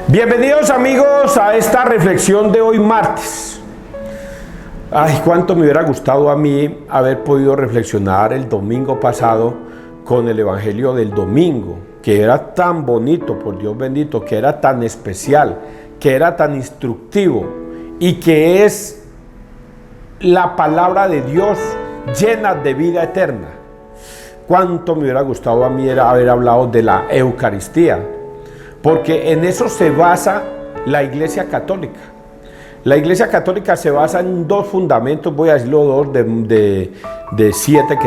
Bienvenidos amigos a esta reflexión de hoy martes. Ay, cuánto me hubiera gustado a mí haber podido reflexionar el domingo pasado con el evangelio del domingo, que era tan bonito, por Dios bendito, que era tan especial, que era tan instructivo y que es la palabra de Dios llena de vida eterna. Cuánto me hubiera gustado a mí era haber hablado de la Eucaristía, porque en eso se basa la Iglesia Católica. La Iglesia Católica se basa en dos fundamentos, voy a decirlo dos de 7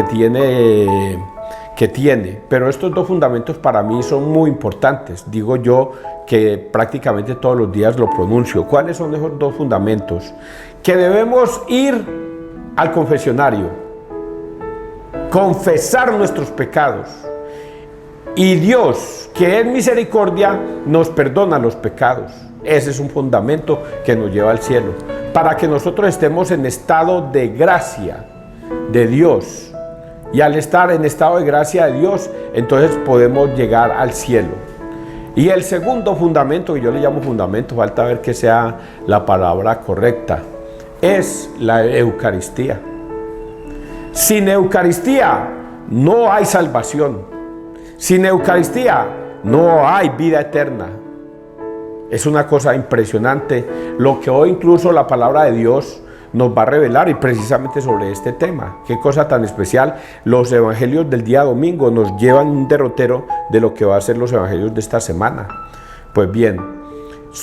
que tiene, pero estos dos fundamentos para mí son muy importantes. Digo yo que prácticamente todos los días lo pronuncio. ¿Cuáles son esos dos fundamentos? Que debemos ir al confesionario, confesar nuestros pecados, y Dios, que es misericordia, nos perdona los pecados. Ese es un fundamento que nos lleva al cielo, para que nosotros estemos en estado de gracia de Dios. Y al estar en estado de gracia de Dios, entonces podemos llegar al cielo. Y el segundo fundamento, que yo le llamo fundamento, falta ver que sea la palabra correcta, es la Eucaristía. Sin Eucaristía no hay salvación. Sin Eucaristía no hay vida eterna. Es una cosa impresionante lo que hoy incluso la palabra de Dios nos va a revelar, y precisamente sobre este tema. Qué cosa tan especial. Los evangelios del día domingo nos llevan un derrotero de lo que va a ser los evangelios de esta semana. Pues bien,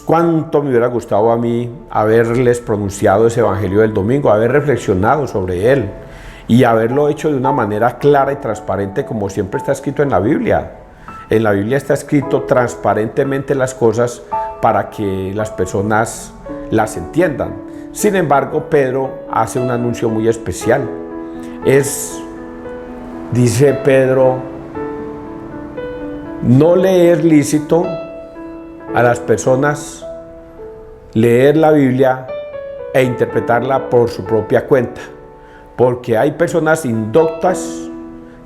cuánto me hubiera gustado a mí haberles pronunciado ese evangelio del domingo, haber reflexionado sobre él y haberlo hecho de una manera clara y transparente, como siempre está escrito en la Biblia. En la Biblia está escrito transparentemente las cosas para que las personas las entiendan. Sin embargo, Pedro hace un anuncio muy especial. Dice Pedro, no le es lícito a las personas leer la Biblia e interpretarla por su propia cuenta, porque hay personas indoctas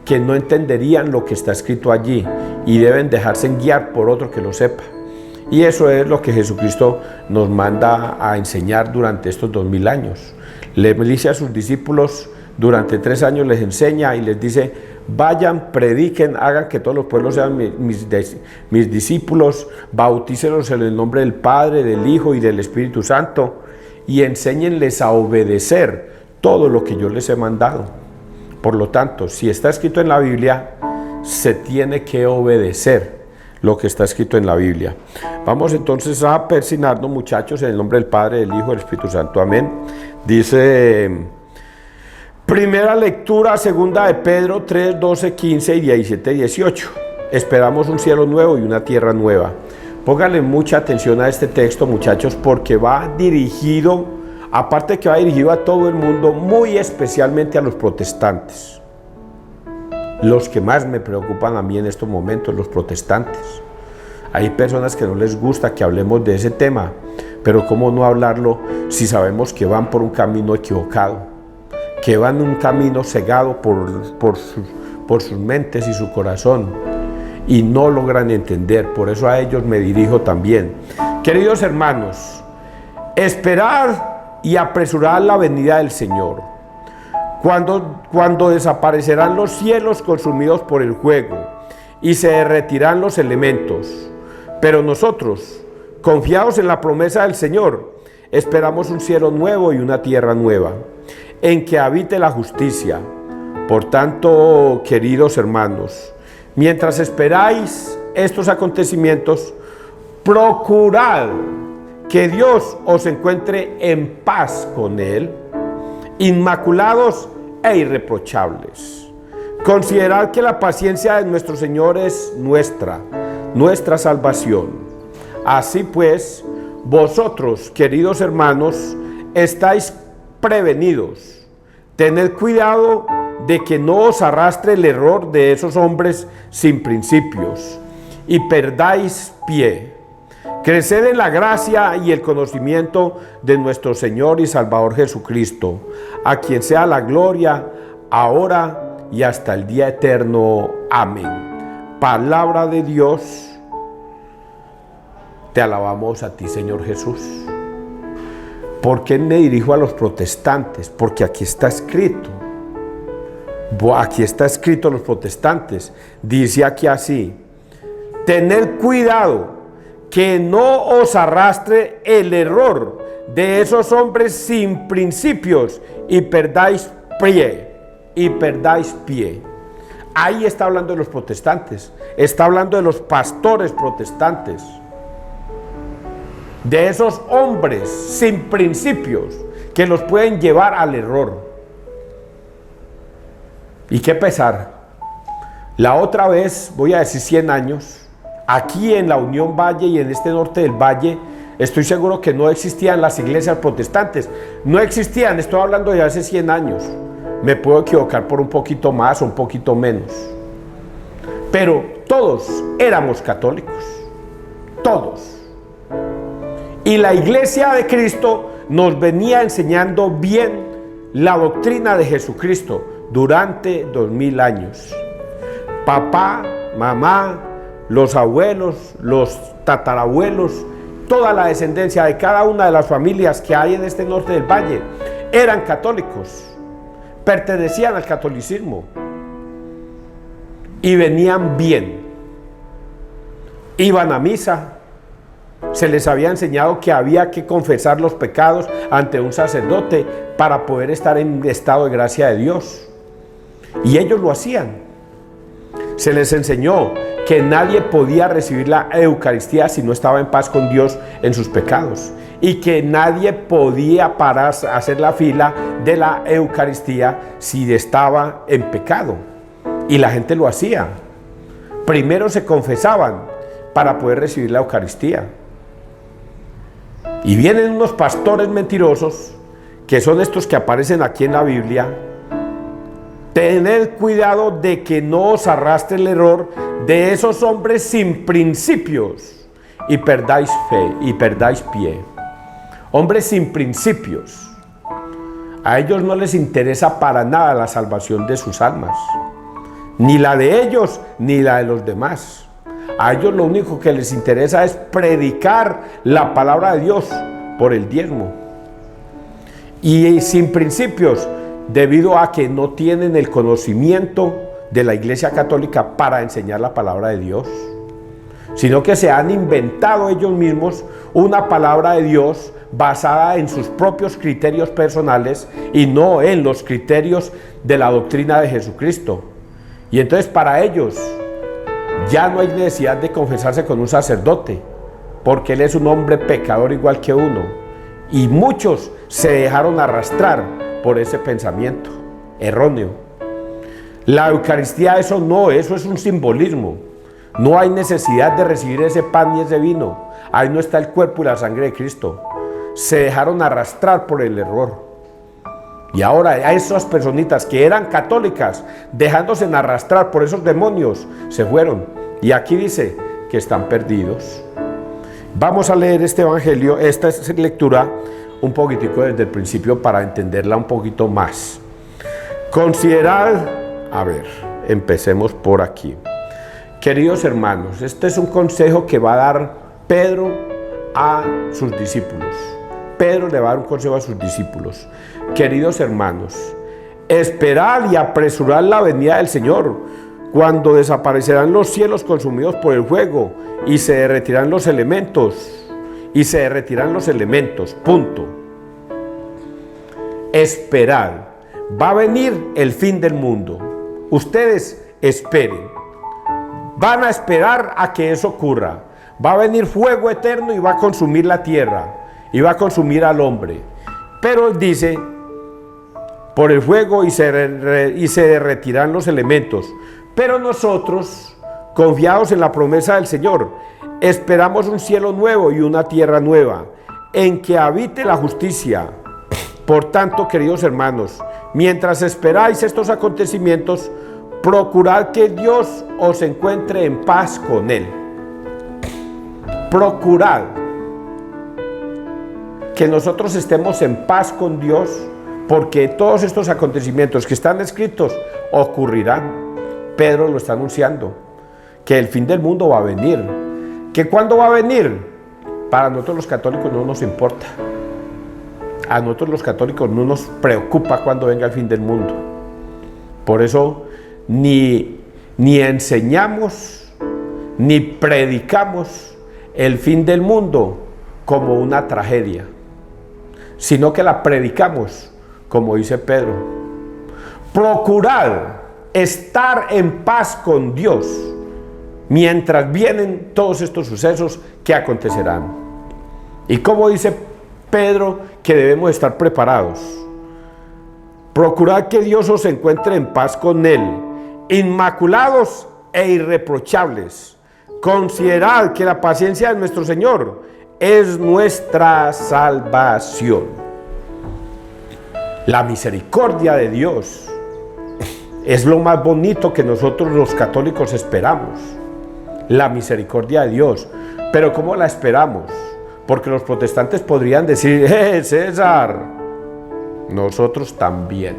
que no entenderían lo que está escrito allí y deben dejarse guiar por otro que lo sepa. Y eso es lo que Jesucristo nos manda a enseñar durante estos 2000 años. Le dice a sus discípulos, durante 3 años les enseña y les dice, vayan, prediquen, hagan que todos los pueblos sean mis discípulos, bautícenlos en el nombre del Padre, del Hijo y del Espíritu Santo, y enséñenles a obedecer todo lo que yo les he mandado. Por lo tanto, si está escrito en la Biblia, se tiene que obedecer lo que está escrito en la Biblia. Vamos entonces a persignarnos, muchachos, en el nombre del Padre, del Hijo y del Espíritu Santo. Amén. Dice, primera lectura, segunda de Pedro 3, 12, 15 y 17, 18. Esperamos un cielo nuevo y una tierra nueva. Pónganle mucha atención a este texto, muchachos, porque va dirigido, aparte que va dirigido a todo el mundo, muy especialmente a los protestantes. Los que más me preocupan a mí en estos momentos, los protestantes. Hay personas que no les gusta que hablemos de ese tema, pero ¿cómo no hablarlo si sabemos que van por un camino equivocado? Que van un camino cegado por sus mentes y su corazón, y no logran entender. Por eso a ellos me dirijo también. Queridos hermanos, esperad y apresurad la venida del Señor, cuando desaparecerán los cielos consumidos por el fuego y se derretirán los elementos. Pero nosotros, confiados en la promesa del Señor, esperamos un cielo nuevo y una tierra nueva, en que habite la justicia. Por tanto, queridos hermanos, mientras esperáis estos acontecimientos, procurad que Dios os encuentre en paz con Él, inmaculados e irreprochables. Considerad que la paciencia de nuestro Señor es nuestra salvación. Así pues, vosotros, queridos hermanos, estáis prevenidos. Tened cuidado de que no os arrastre el error de esos hombres sin principios y perdáis pie. Creced en la gracia y el conocimiento de nuestro Señor y Salvador Jesucristo, a quien sea la gloria, ahora y hasta el día eterno. Amén. Palabra de Dios. te alabamos a ti, Señor Jesús. ¿Por qué me dirijo a los protestantes? Porque aquí está escrito. Aquí está escrito los protestantes. Dice aquí así: tened cuidado que no os arrastre el error de esos hombres sin principios y perdáis pie. Ahí está hablando de los protestantes, está hablando de los pastores protestantes, de esos hombres sin principios que los pueden llevar al error. Y qué pesar, la otra vez, voy a decir 100 años, aquí en la Unión Valle y en este norte del Valle, estoy seguro que no existían las iglesias protestantes, no existían, estoy hablando de hace 100 años. Me puedo equivocar por un poquito más o un poquito menos, pero todos éramos católicos, todos. Y la iglesia de Cristo nos venía enseñando bien la doctrina de Jesucristo durante 2000 años. Papá, mamá, los abuelos, los tatarabuelos, toda la descendencia de cada una de las familias que hay en este norte del valle eran católicos, pertenecían al catolicismo y venían bien, iban a misa, se les había enseñado que había que confesar los pecados ante un sacerdote para poder estar en estado de gracia de Dios, y ellos lo hacían. Se les enseñó que nadie podía recibir la Eucaristía si no estaba en paz con Dios en sus pecados, y que nadie podía parar a hacer la fila de la Eucaristía si estaba en pecado. Y la gente lo hacía. Primero se confesaban para poder recibir la Eucaristía. Y vienen unos pastores mentirosos, que son estos que aparecen aquí en la Biblia. Tened cuidado de que no os arrastre el error de esos hombres sin principios y perdáis pie. Hombres sin principios. A ellos no les interesa para nada la salvación de sus almas, ni la de ellos ni la de los demás. A ellos lo único que les interesa es predicar la palabra de Dios por el diezmo. Y sin principios, debido a que no tienen el conocimiento de la Iglesia Católica para enseñar la palabra de Dios, sino que se han inventado ellos mismos una palabra de Dios basada en sus propios criterios personales y no en los criterios de la doctrina de Jesucristo. Y entonces para ellos ya no hay necesidad de confesarse con un sacerdote, porque él es un hombre pecador igual que uno. Y muchos se dejaron arrastrar por ese pensamiento erróneo. La Eucaristía, eso es un simbolismo. No hay necesidad de recibir ese pan y ese vino. Ahí no está el cuerpo y la sangre de Cristo. Se dejaron arrastrar por el error. Y ahora a esas personitas que eran católicas, dejándose arrastrar por esos demonios, se fueron. Y aquí dice que están perdidos. Vamos a leer este evangelio, esta lectura, un poquitico desde el principio para entenderla un poquito más. Considerad, empecemos por aquí. Queridos hermanos, este es un consejo que va a dar Pedro a sus discípulos. Pedro le va a dar un consejo a sus discípulos. Queridos hermanos, esperad y apresurad la venida del Señor, cuando desaparecerán los cielos consumidos por el fuego y se derretirán los elementos. Punto. Esperad. Va a venir el fin del mundo. Ustedes esperen. Van a esperar a que eso ocurra. Va a venir fuego eterno y va a consumir la tierra y va a consumir al hombre. Pero él dice, por el fuego y se derretirán los elementos. Pero nosotros, confiados en la promesa del Señor, esperamos un cielo nuevo y una tierra nueva, en que habite la justicia. Por tanto, queridos hermanos, mientras esperáis estos acontecimientos, procurad que Dios os encuentre en paz con Él. Procurad que nosotros estemos en paz con Dios, porque todos estos acontecimientos que están escritos ocurrirán. Pedro lo está anunciando, que el fin del mundo va a venir. ¿Que cuándo va a venir? Para nosotros los católicos no nos importa. A nosotros los católicos no nos preocupa cuando venga el fin del mundo. Por eso ni enseñamos ni predicamos el fin del mundo como una tragedia, sino que la predicamos, como dice Pedro. Procurad estar en paz con Dios mientras vienen todos estos sucesos que acontecerán. Y como dice Pedro, que debemos estar preparados. Procurad que Dios os encuentre en paz con Él, inmaculados e irreprochables. Considerad que la paciencia de nuestro Señor es nuestra salvación. La misericordia de Dios es lo más bonito que nosotros los católicos esperamos. La misericordia de Dios. Pero ¿cómo la esperamos? Porque los protestantes podrían decir, César, nosotros también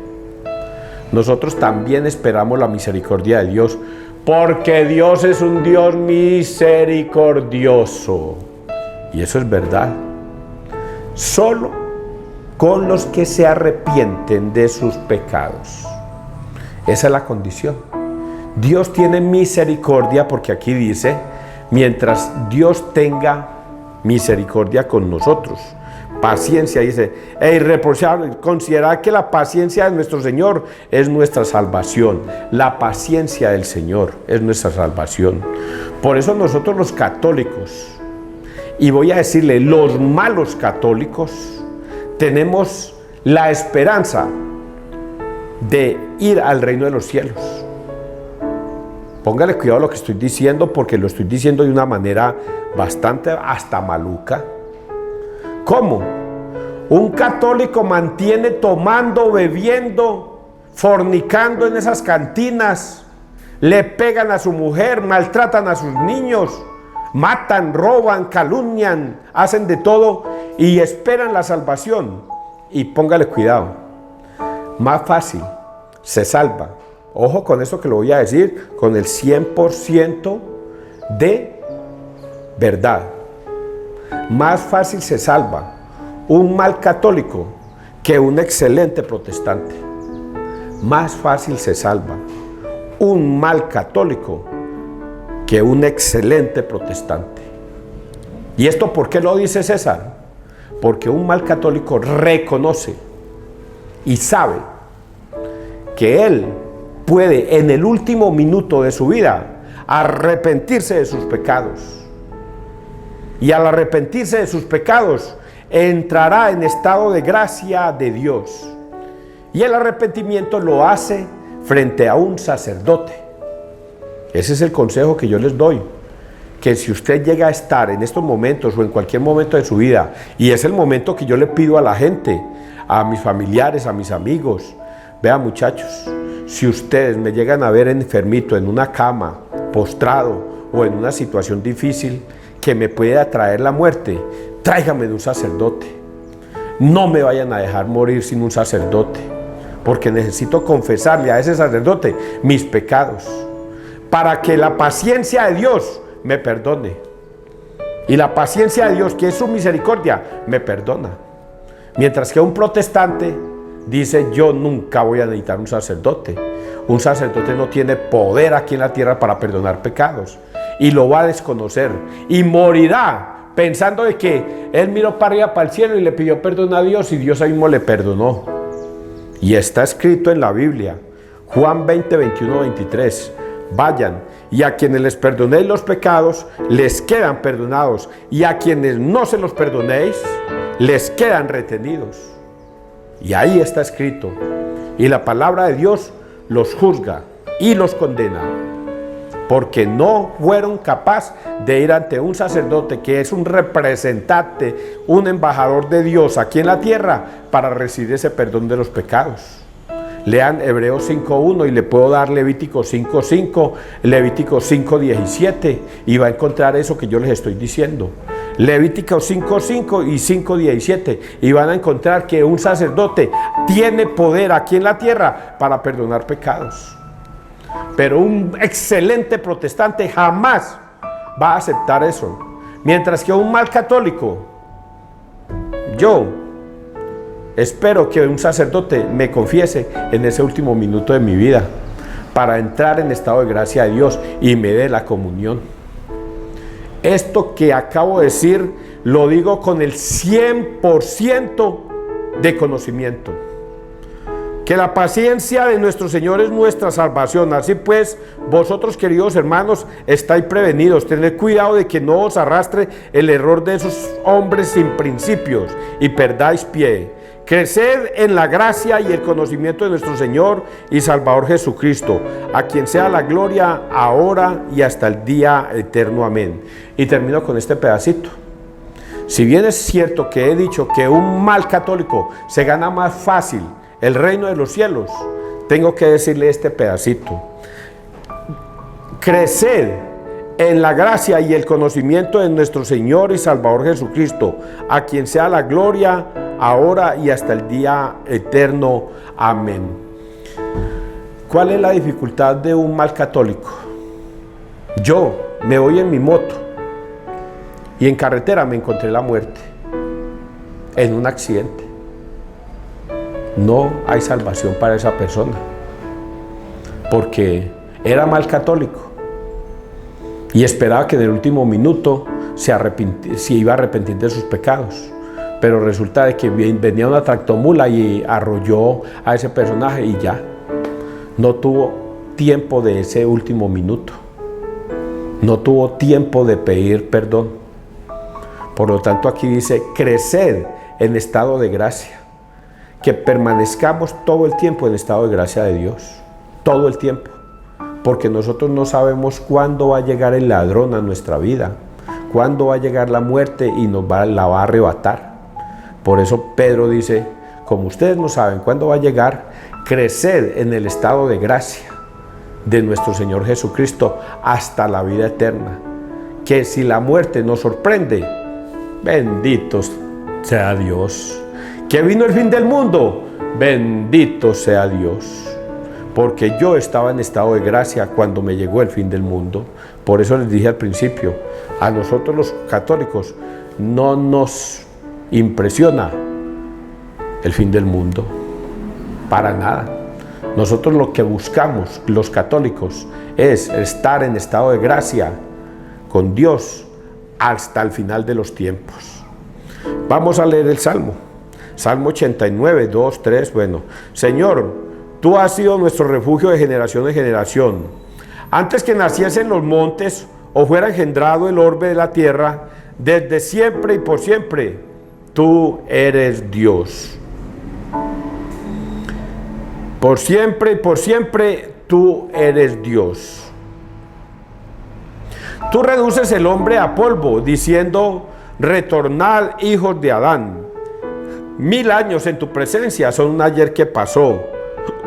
esperamos la misericordia de Dios, porque Dios es un Dios misericordioso. Y eso es verdad. Solo con los que se arrepienten de sus pecados. Esa es la condición. Dios tiene misericordia, porque aquí dice, mientras Dios tenga misericordia con nosotros. Paciencia, dice, e irreprochable. Considerad que la paciencia de nuestro Señor es nuestra salvación. La paciencia del Señor es nuestra salvación. Por eso nosotros los católicos, y voy a decirle, los malos católicos, tenemos la esperanza de ir al reino de los cielos. Póngale cuidado a lo que estoy diciendo, porque lo estoy diciendo de una manera bastante hasta maluca. ¿Cómo? Un católico mantiene tomando, bebiendo, fornicando en esas cantinas, le pegan a su mujer, maltratan a sus niños, matan, roban, calumnian, hacen de todo y esperan la salvación. Y póngale cuidado, más fácil se salva. Ojo con eso que lo voy a decir, con el 100% de verdad. Más fácil se salva un mal católico que un excelente protestante. Más fácil se salva un mal católico que un excelente protestante. ¿Y esto por qué lo dice César? Porque un mal católico reconoce y sabe que él puede en el último minuto de su vida arrepentirse de sus pecados. Y al arrepentirse de sus pecados, entrará en estado de gracia de Dios. Y el arrepentimiento lo hace frente a un sacerdote. Ese es el consejo que yo les doy. Que si usted llega a estar en estos momentos o en cualquier momento de su vida, y es el momento que yo le pido a la gente, a mis familiares, a mis amigos, vean muchachos, si ustedes me llegan a ver enfermito en una cama, postrado o en una situación difícil que me pueda traer la muerte, tráigame de un sacerdote. No me vayan a dejar morir sin un sacerdote, porque necesito confesarle a ese sacerdote mis pecados, para que la paciencia de Dios me perdone. Y la paciencia de Dios, que es su misericordia, me perdona. Mientras que un protestante dice, yo nunca voy a necesitar un sacerdote. Un sacerdote no tiene poder aquí en la tierra para perdonar pecados. Y lo va a desconocer. Y morirá pensando de que él miró para arriba, para el cielo, y le pidió perdón a Dios, y Dios ahí mismo le perdonó. Y está escrito en la Biblia, Juan 20, 21, 23. Vayan, y a quienes les perdonéis los pecados, les quedan perdonados. Y a quienes no se los perdonéis, les quedan retenidos. Y ahí está escrito. Y la palabra de Dios los juzga y los condena, porque no fueron capaces de ir ante un sacerdote que es un representante, un embajador de Dios aquí en la tierra, para recibir ese perdón de los pecados. Lean Hebreos 5.1 y le puedo dar Levítico 5.5, Levítico 5.17, y va a encontrar eso que yo les estoy diciendo. Levítico 5.5 y 5.17, y van a encontrar que un sacerdote tiene poder aquí en la tierra para perdonar pecados. Pero un excelente protestante jamás va a aceptar eso. Mientras que un mal católico, yo espero que un sacerdote me confiese en ese último minuto de mi vida para entrar en estado de gracia de Dios y me dé la comunión. Esto que acabo de decir lo digo con el 100% de conocimiento. Que la paciencia de nuestro Señor es nuestra salvación. Así pues, vosotros, queridos hermanos, estáis prevenidos. Tened cuidado de que no os arrastre el error de esos hombres sin principios y perdáis pie. Creced en la gracia y el conocimiento de nuestro Señor y Salvador Jesucristo, a quien sea la gloria ahora y hasta el día eterno. Amén. Y termino con este pedacito. Si bien es cierto que he dicho que un mal católico se gana más fácil el reino de los cielos, tengo que decirle este pedacito. Creced en la gracia y el conocimiento de nuestro Señor y Salvador Jesucristo, a quien sea la gloria ahora y hasta el día eterno. Amén. ¿Cuál es la dificultad de un mal católico? Yo me voy en mi moto y en carretera me encontré la muerte en un accidente. No hay salvación para esa persona, porque era mal católico y esperaba que en el último minuto se iba a arrepentir de sus pecados, pero resulta de que venía una tractomula y arrolló a ese personaje y ya no tuvo tiempo de ese último minuto, no tuvo tiempo de pedir perdón. Por lo tanto, aquí dice: creced en estado de gracia. Que permanezcamos todo el tiempo en estado de gracia de Dios, todo el tiempo, porque nosotros no sabemos cuándo va a llegar el ladrón a nuestra vida, cuándo va a llegar la muerte y la va a arrebatar. Por eso Pedro dice: como ustedes no saben cuándo va a llegar, creced en el estado de gracia de nuestro Señor Jesucristo hasta la vida eterna, que si la muerte nos sorprende, bendito sea Dios. Que vino el fin del mundo, bendito sea Dios, porque yo estaba en estado de gracia cuando me llegó el fin del mundo. Por eso les dije al principio, a nosotros los católicos no nos impresiona el fin del mundo, para nada. Nosotros lo que buscamos, los católicos, es estar en estado de gracia con Dios hasta el final de los tiempos. Vamos a leer el Salmo. Salmo 89, 2, 3, bueno. Señor, tú has sido nuestro refugio de generación en generación. Antes que naciesen los montes o fuera engendrado el orbe de la tierra, desde siempre y por siempre, tú eres Dios. Por siempre y por siempre, tú eres Dios. Tú reduces el hombre a polvo, diciendo: retornad, hijos de Adán. 1000 años en tu presencia son un ayer que pasó,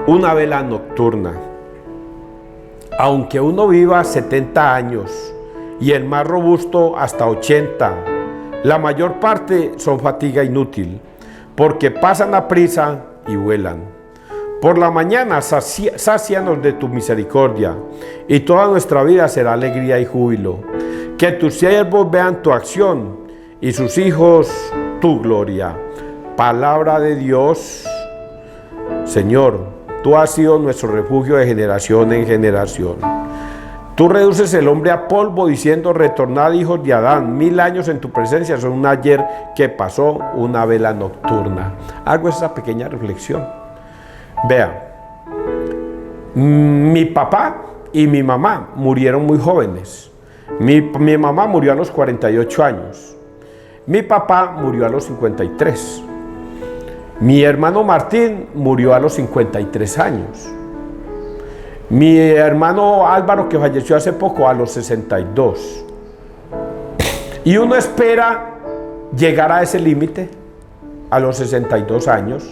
una vela nocturna. Aunque uno viva 70 años y el más robusto hasta 80, la mayor parte son fatiga inútil, porque pasan a prisa y vuelan. Por la mañana sácianos de tu misericordia, y toda nuestra vida será alegría y júbilo. Que tus siervos vean tu acción y sus hijos tu gloria. Palabra de Dios. Señor, tú has sido nuestro refugio de generación en generación. Tú reduces el hombre a polvo, diciendo: retornad, hijos de Adán. 1000 años en tu presencia son un ayer que pasó, una vela nocturna. Hago esa pequeña reflexión. Vea, mi papá y mi mamá murieron muy jóvenes. Mi mamá murió a los 48 años. Mi papá murió a los 53. Mi hermano Martín murió a los 53 años. Mi hermano Álvaro, que falleció hace poco, a los 62. Y uno espera llegar a ese límite, a los 62 años.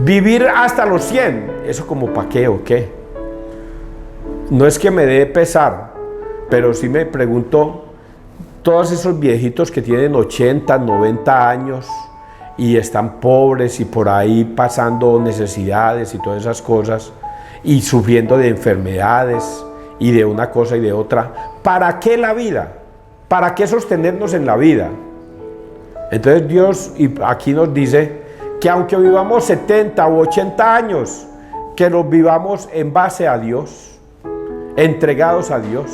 Vivir hasta los 100, ¿eso como pa' qué o qué? No es que me dé pesar, pero sí me pregunto, todos esos viejitos que tienen 80, 90 años y están pobres y por ahí pasando necesidades y todas esas cosas y sufriendo de enfermedades y de una cosa y de otra, ¿para qué la vida? ¿Para qué sostenernos en la vida? Entonces Dios aquí nos dice que aunque vivamos 70 u 80 años, que los vivamos en base a Dios, entregados a Dios,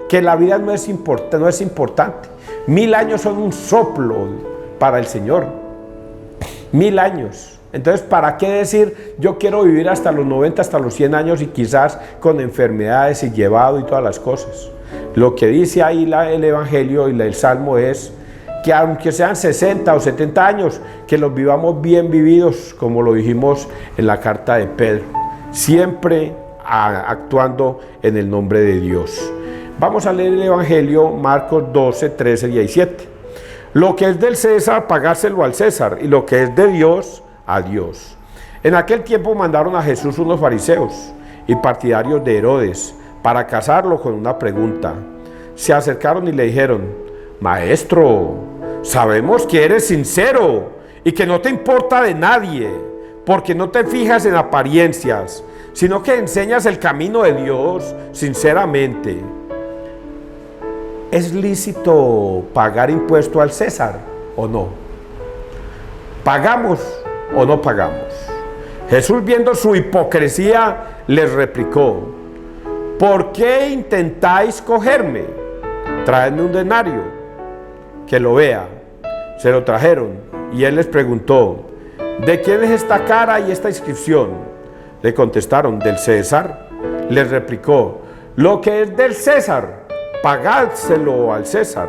que la vida no es importante. 1000 años son un soplo para el Señor. 1000 años. Entonces, ¿para qué decir yo quiero vivir hasta los 90, hasta los 100 años y quizás con enfermedades y llevado y todas las cosas? Lo que dice ahí el Evangelio y el Salmo es que aunque sean 60 o 70 años, que los vivamos bien vividos, como lo dijimos en la carta de Pedro, siempre actuando en el nombre de Dios. Vamos a leer el Evangelio, Marcos 12, 13 y 17. Lo que es del César, pagárselo al César, y lo que es de Dios, a Dios. En aquel tiempo mandaron a Jesús unos fariseos y partidarios de Herodes para casarlo con una pregunta. Se acercaron y le dijeron: Maestro, sabemos que eres sincero y que no te importa de nadie, porque no te fijas en apariencias, sino que enseñas el camino de Dios sinceramente. ¿Es lícito pagar impuesto al César o no? ¿Pagamos o no pagamos? Jesús, viendo su hipocresía, les replicó: ¿por qué intentáis cogerme? Traedme un denario, que lo vea. Se lo trajeron y él les preguntó: ¿de quién es esta cara y esta inscripción? Le contestaron: del César. Les replicó: lo que es del César, pagádselo al César.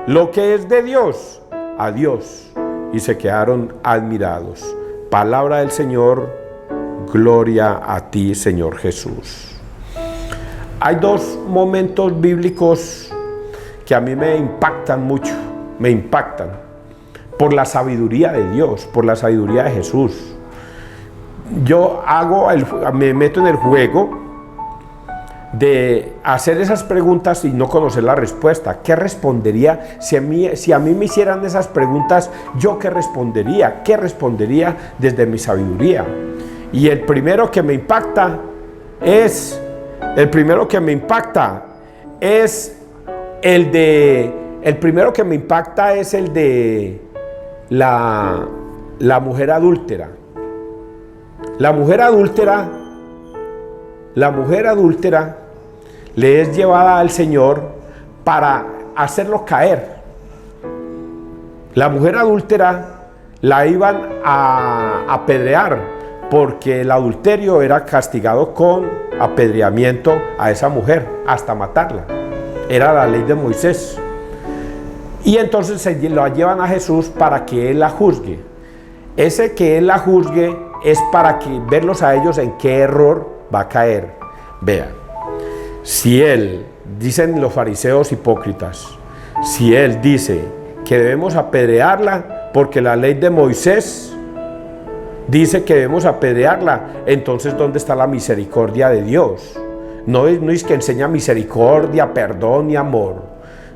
Lo que es de Dios, a Dios. Y se quedaron admirados. Palabra del Señor. Gloria a ti, Señor Jesús. Hay dos momentos bíblicos que a mí me impactan mucho, me impactan por la sabiduría de Dios, por la sabiduría de Jesús. Yo me meto en el juego de hacer esas preguntas y no conocer la respuesta. ¿Qué respondería si a mí me hicieran esas preguntas? ¿Yo qué respondería? ¿Qué respondería desde mi sabiduría? Y el primero que me impacta es el de la mujer adúltera. La mujer adúltera le es llevada al Señor para hacerlo caer. La mujer adúltera la iban a apedrear, porque el adulterio era castigado con apedreamiento a esa mujer hasta matarla. Era la ley de Moisés. Y entonces se la llevan a Jesús para que Él la juzgue. Ese que Él la juzgue es para verlos a ellos en qué error va a caer. Vean, si Él, dicen los fariseos hipócritas, si Él dice que debemos apedrearla porque la ley de Moisés dice que debemos apedrearla, entonces ¿dónde está la misericordia de Dios? No es que enseña misericordia, perdón y amor,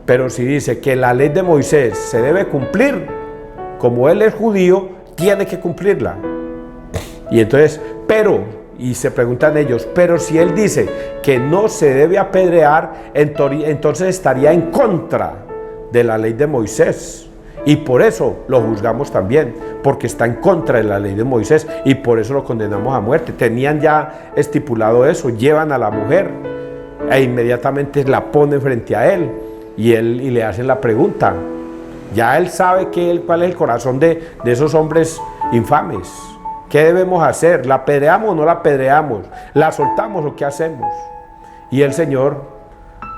pero si dice que la ley de Moisés se debe cumplir, como Él es judío, tiene que cumplirla. Y entonces, y se preguntan ellos, pero si Él dice que no se debe apedrear, entonces estaría en contra de la ley de Moisés. Y por eso lo juzgamos también, porque está en contra de la ley de Moisés, y por eso lo condenamos a muerte. Tenían ya estipulado eso, llevan a la mujer e inmediatamente la ponen frente a él y le hacen la pregunta. Ya él sabe cuál es el corazón de esos hombres infames. ¿Qué debemos hacer? ¿La apedreamos o no la apedreamos? ¿La soltamos o qué hacemos? Y el Señor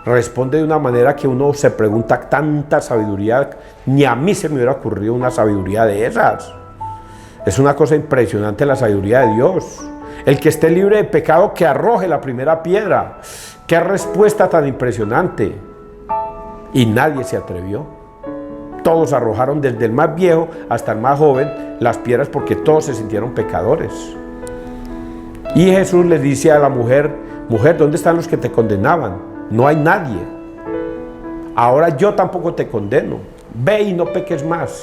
responde de una manera que uno se pregunta: tanta sabiduría, ni a mí se me hubiera ocurrido una sabiduría de esas. Es una cosa impresionante la sabiduría de Dios. El que esté libre de pecado, que arroje la primera piedra. Qué respuesta tan impresionante. Y nadie se atrevió. Todos arrojaron, desde el más viejo hasta el más joven, las piedras, porque todos se sintieron pecadores. Y Jesús le dice a la mujer: mujer, ¿dónde están los que te condenaban? No hay nadie. Ahora yo tampoco te condeno. Ve y no peques más.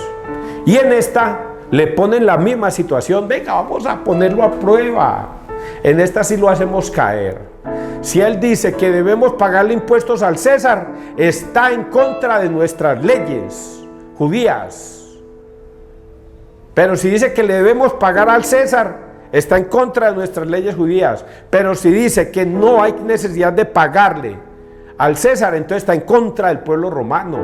Y en esta le ponen la misma situación. Venga, vamos a ponerlo a prueba. En esta sí lo hacemos caer. Si Él dice que debemos pagarle impuestos al César, está en contra de nuestras leyes judías. Pero si dice que le debemos pagar al César, está en contra de nuestras leyes judías. Pero si dice que no hay necesidad de pagarle al César, entonces está en contra del pueblo romano,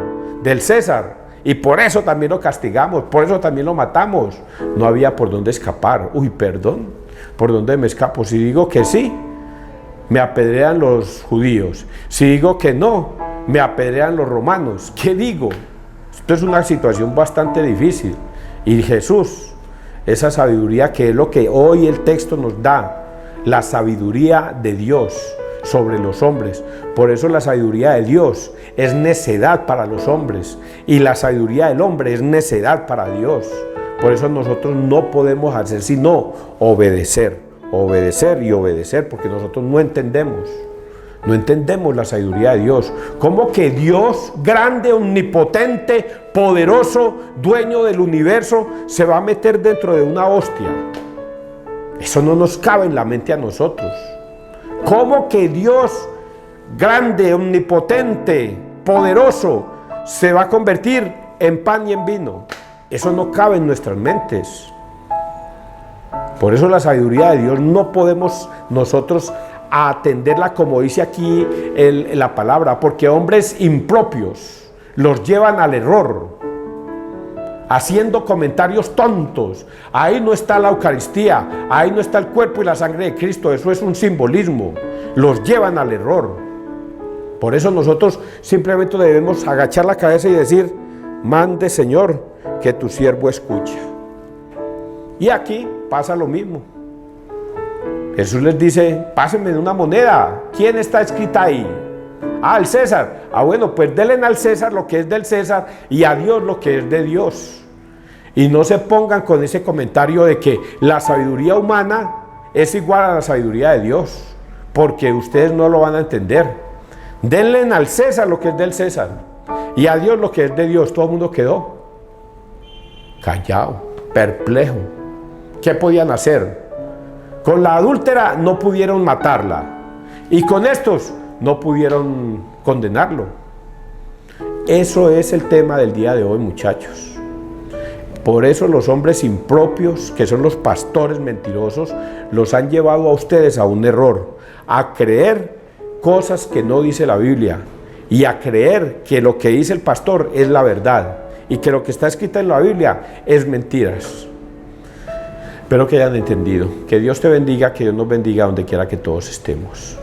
del César. Y por eso también lo castigamos, por eso también lo matamos. No había por dónde escapar. Uy, perdón, ¿por dónde me escapo? Si digo que sí, me apedrean los judíos. Si digo que no, me apedrean los romanos. ¿Qué digo? Esto es una situación bastante difícil. Y Jesús, esa sabiduría que es lo que hoy el texto nos da, la sabiduría de Dios sobre los hombres. Por eso la sabiduría de Dios es necedad para los hombres y la sabiduría del hombre es necedad para Dios. Por eso nosotros no podemos hacer sino obedecer, obedecer y obedecer, porque nosotros no entendemos la sabiduría de Dios. ¿Cómo que Dios grande, omnipotente, poderoso, dueño del universo, se va a meter dentro de una hostia? Eso no nos cabe en la mente a nosotros. ¿Cómo que Dios grande, omnipotente, poderoso, se va a convertir en pan y en vino? Eso no cabe en nuestras mentes. Por eso la sabiduría de Dios no podemos nosotros atenderla como dice aquí la palabra, porque hombres impropios los llevan al error, haciendo comentarios tontos. Ahí no está la Eucaristía, ahí no está el cuerpo y la sangre de Cristo, eso es un simbolismo. Los llevan al error. Por eso nosotros simplemente debemos agachar la cabeza y decir: mande, Señor, que tu siervo escucha. Y aquí pasa lo mismo. Jesús les dice: pásenme una moneda. ¿Quién está escrita ahí? Ah, el César. Ah, bueno, pues denle al César lo que es del César y a Dios lo que es de Dios. Y no se pongan con ese comentario de que la sabiduría humana es igual a la sabiduría de Dios, porque ustedes no lo van a entender. Denle al César lo que es del César y a Dios lo que es de Dios. Todo el mundo quedó callado, perplejo. ¿Qué podían hacer? Con la adúltera no pudieron matarla y con estos no pudieron condenarlo. Eso es el tema del día de hoy, muchachos. Por eso los hombres impropios, que son los pastores mentirosos, los han llevado a ustedes a un error, a creer cosas que no dice la Biblia y a creer que lo que dice el pastor es la verdad y que lo que está escrito en la Biblia es mentiras. Espero que hayan entendido. Que Dios te bendiga, que Dios nos bendiga donde quiera que todos estemos.